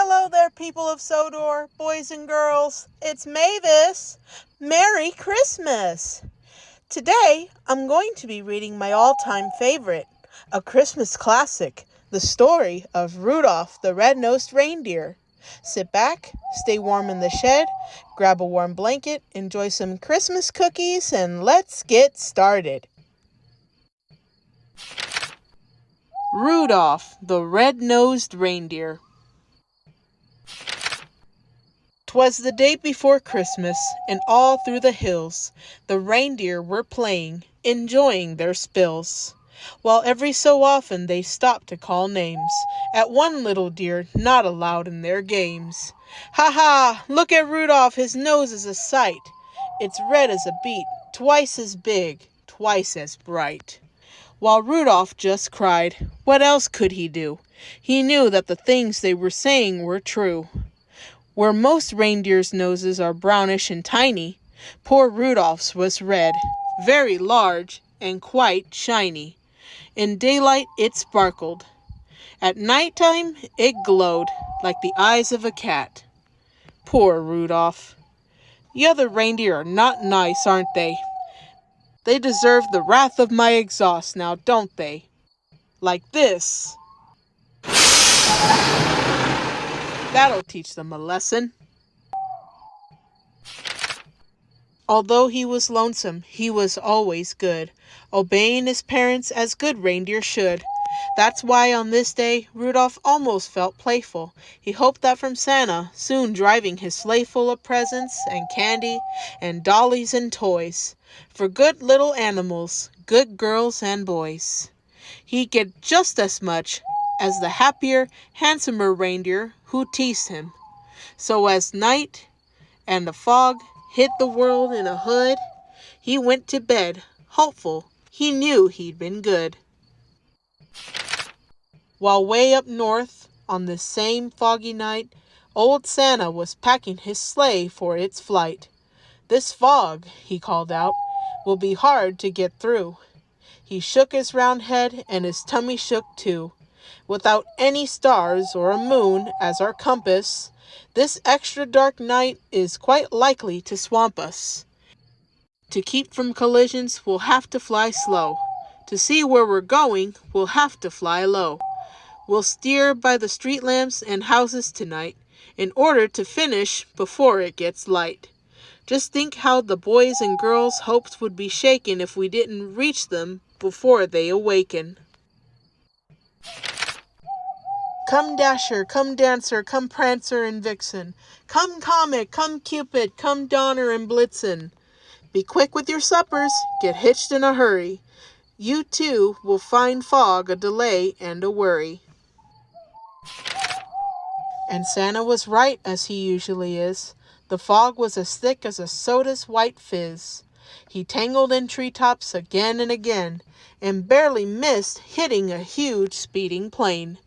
Hello there, people of Sodor, boys and girls. It's Mavis. Merry Christmas! Today, I'm going to be reading my all-time favorite, a Christmas classic, the story of Rudolph the Red-Nosed Reindeer. Sit back, stay warm in the shed, grab a warm blanket, enjoy some Christmas cookies, and let's get started. Rudolph the Red-Nosed Reindeer. 'Twas the day before Christmas, and all through the hills the reindeer were playing, enjoying their spills, while every so often they stopped to call names at one little deer not allowed in their games. "Ha ha! Look at Rudolph, his nose is a sight! It's red as a beet, twice as big, twice as bright." While Rudolph just cried. What else could he do? He knew that the things they were saying were true. Where most reindeers' noses are brownish and tiny, poor Rudolph's was red, very large and quite shiny. In daylight it sparkled. At night time it glowed like the eyes of a cat. Poor Rudolph. The other reindeer are not nice, aren't they? They deserve the wrath of my exhaust now, don't they? Like this. That'll teach them a lesson. Although he was lonesome, he was always good, obeying his parents as good reindeer should. That's why on this day, Rudolph almost felt playful. He hoped that from Santa, soon driving his sleigh full of presents and candy and dollies and toys, for good little animals, good girls and boys, he'd get just as much as the happier, handsomer reindeer who teased him. So as night and the fog hit the world in a hood, he went to bed, hopeful. He knew he'd been good. While way up north, on this same foggy night, old Santa was packing his sleigh for its flight. "This fog," he called out, "will be hard to get through." He shook his round head, and his tummy shook too. Without any stars or a moon as our compass, this extra dark night is quite likely to swamp us. To keep from collisions, we'll have to fly slow. To see where we're going, we'll have to fly low. We'll steer by the street lamps and houses tonight, in order to finish before it gets light. Just think how the boys and girls' hopes would be shaken if we didn't reach them before they awaken. Come Dasher, come Dancer, come Prancer and Vixen, come Comet, come Cupid, come Donner and Blitzen. Be quick with your suppers, get hitched in a hurry. You too will find fog a delay and a worry. And Santa was right, as he usually is. The fog was as thick as a soda's white fizz. He tangled in treetops again and again, and barely missed hitting a huge speeding plane.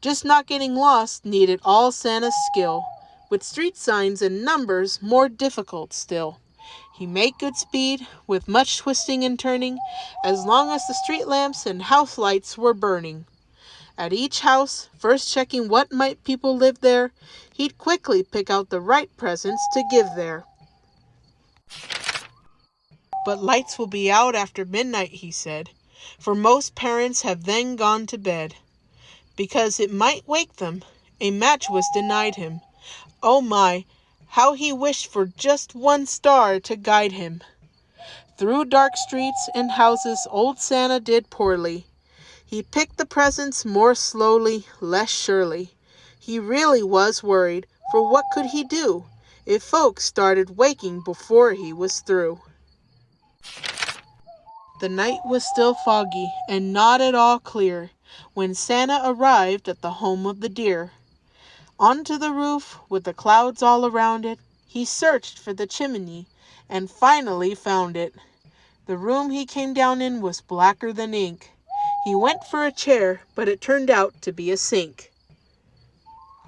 Just not getting lost needed all Santa's skill, with street signs and numbers more difficult still. He made good speed, with much twisting and turning, as long as the street lamps and house lights were burning. At each house, first checking what might people live there, he'd quickly pick out the right presents to give there. But lights will be out after midnight, he said, for most parents have then gone to bed. Because it might wake them, a match was denied him. Oh my, how he wished for just one star to guide him. Through dark streets and houses old Santa did poorly. He picked the presents more slowly, less surely. He really was worried, for what could he do if folks started waking before he was through? The night was still foggy and not at all clear when Santa arrived at the home of the deer. Onto the roof, with the clouds all around it, he searched for the chimney and finally found it. The room he came down in was blacker than ink. He went for a chair, but it turned out to be a sink.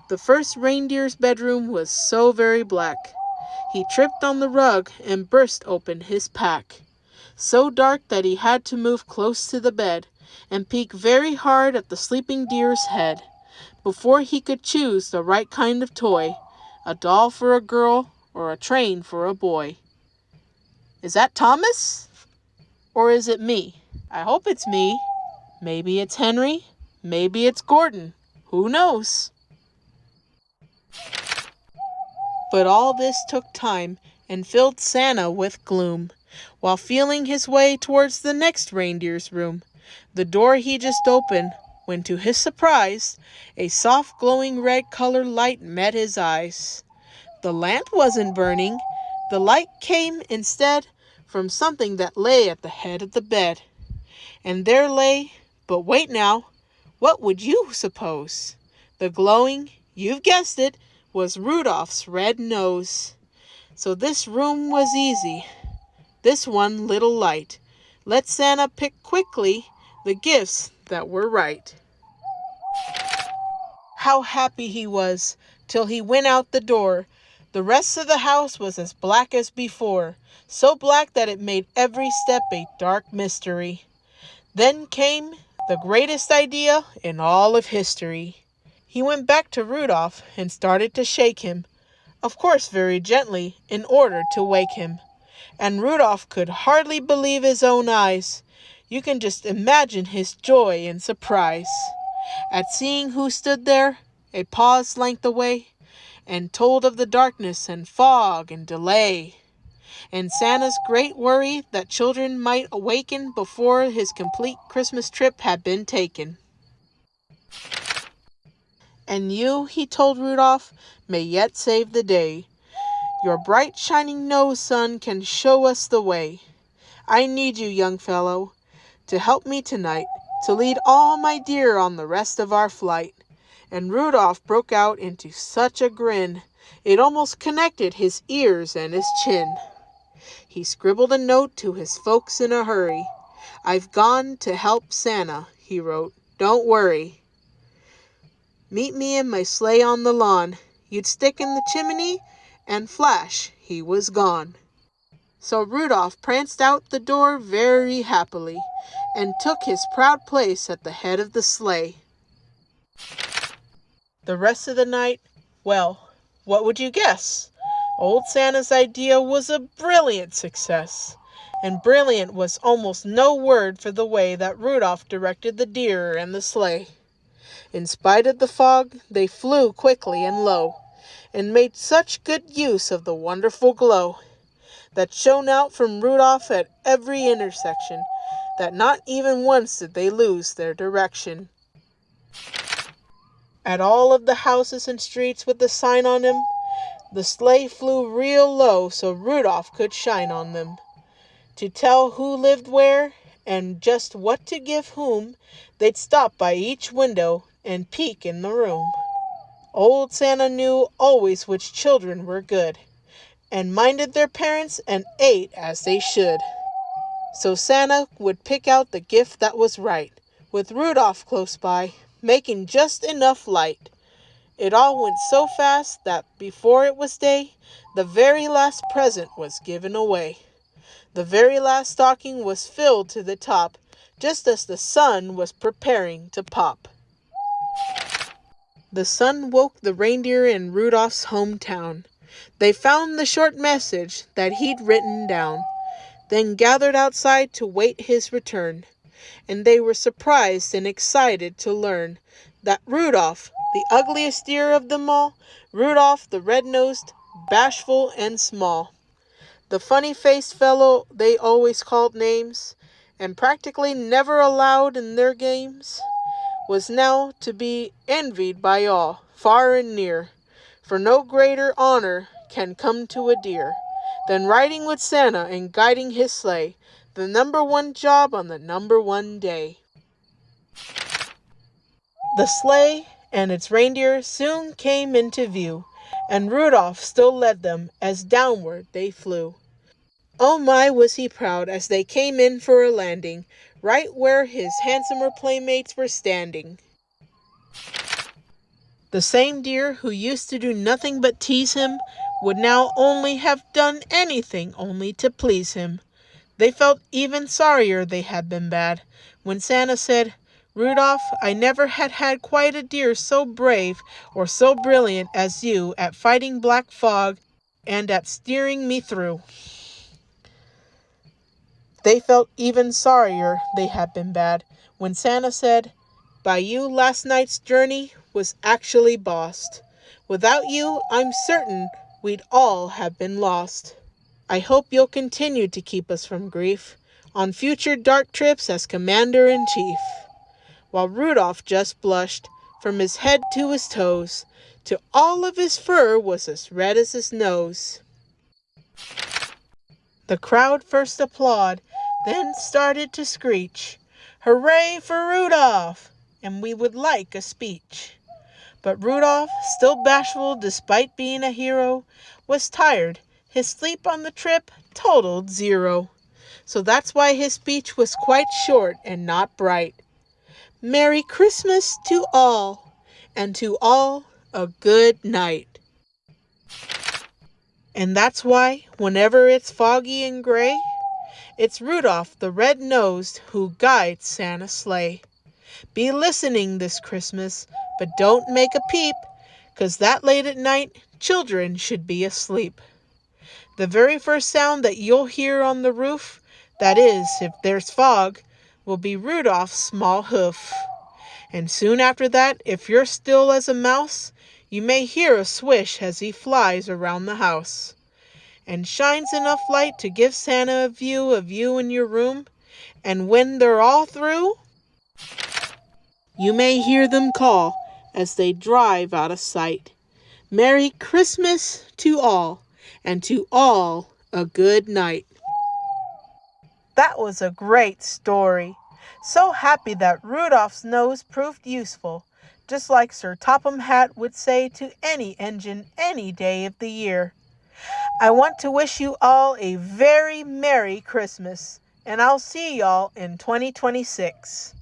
The first reindeer's bedroom was so very black. He tripped on the rug and burst open his pack. So dark that he had to move close to the bed and peek very hard at the sleeping deer's head. before he could choose the right kind of toy, a doll for a girl or a train for a boy. Is that Thomas? Or is it me? I hope it's me. Maybe it's Henry. Maybe it's Gordon. Who knows? But all this took time and filled Santa with gloom. While feeling his way towards the next reindeer's room, the door he just opened, when to his surprise, a soft glowing red colored light met his eyes. The lamp wasn't burning. The light came instead from something that lay at the head of the bed. And there lay, but wait now, what would you suppose? The glowing, you've guessed it, was Rudolph's red nose. So this room was easy, this one little light. Let Santa pick quickly the gifts that were right. How happy he was till he went out the door. The rest of the house was as black as before, so black that it made every step a dark mystery. Then came the greatest idea in all of history. He went back to Rudolph and started to shake him, of course very gently, in order to wake him. And Rudolph could hardly believe his own eyes. You can just imagine his joy and surprise at seeing who stood there, a paw's length away, and told of the darkness and fog and delay, and Santa's great worry that children might awaken before his complete Christmas trip had been taken. And you, he told Rudolph, may yet save the day. Your bright shining nose, son, can show us the way. I need you, young fellow, to help me tonight, to lead all my dear on the rest of our flight. And Rudolph broke out into such a grin, it almost connected his ears and his chin. He scribbled a note to his folks in a hurry. I've gone to help Santa, he wrote, don't worry. Meet me in my sleigh on the lawn. You'd stick in the chimney, and flash, he was gone. So Rudolph pranced out the door very happily, and took his proud place at the head of the sleigh. The rest of the night, well, what would you guess? Old Santa's idea was a brilliant success. And brilliant was almost no word for the way that Rudolph directed the deer and the sleigh. In spite of the fog, they flew quickly and low, and made such good use of the wonderful glow that shone out from Rudolph at every intersection, that not even once did they lose their direction. At all of the houses and streets with the sign on them, the sleigh flew real low so Rudolph could shine on them. To tell who lived where, and just what to give whom, they'd stop by each window and peek in the room. Old Santa knew always which children were good, and minded their parents and ate as they should. So Santa would pick out the gift that was right, with Rudolph close by, making just enough light. It all went so fast that before it was day, the very last present was given away. The very last stocking was filled to the top, just as the sun was preparing to pop. The sun woke the reindeer in Rudolph's hometown. They found the short message that he'd written down, then gathered outside to wait his return. And they were surprised and excited to learn that Rudolph, the ugliest deer of them all, Rudolph the red-nosed, bashful and small, the funny-faced fellow they always called names, and practically never allowed in their games, was now to be envied by all, far and near, for no greater honor can come to a deer than riding with Santa and guiding his sleigh, the number one job on the number one day. The sleigh and its reindeer soon came into view, and Rudolph still led them as downward they flew. Oh my, was he proud as they came in for a landing, right where his handsomer playmates were standing. The same deer who used to do nothing but tease him would now only have done anything only to please him. They felt even sorrier they had been bad when Santa said, Rudolph, I never had quite a deer so brave or so brilliant as you at fighting black fog and at steering me through." They felt even sorrier they had been bad when Santa said, "By you last night's journey was actually bossed. Without you, I'm certain we'd all have been lost. I hope you'll continue to keep us from grief on future dark trips as Commander-in-Chief." While Rudolph just blushed from his head to his toes, till all of his fur was as red as his nose. The crowd first applauded, then started to screech, "Hooray for Rudolph!" and we would like a speech. But Rudolph, still bashful despite being a hero, was tired. His sleep on the trip totaled 0. So that's why his speech was quite short and not bright. "Merry Christmas to all, and to all a good night." And that's why, whenever it's foggy and gray, it's Rudolph the red-nosed who guides Santa's sleigh. Be listening this Christmas, but don't make a peep, 'cause that late at night, children should be asleep. The very first sound that you'll hear on the roof, that is, if there's fog, will be Rudolph's small hoof. And soon after that, if you're still as a mouse, you may hear a swish as he flies around the house, and shines enough light to give Santa a view of you in your room. And when they're all through, you may hear them call as they drive out of sight, "Merry Christmas to all, and to all a good night." That was a great story. So happy that Rudolph's nose proved useful, just like Sir Topham Hatt would say to any engine any day of the year. I want to wish you all a very Merry Christmas, and I'll see y'all in 2026.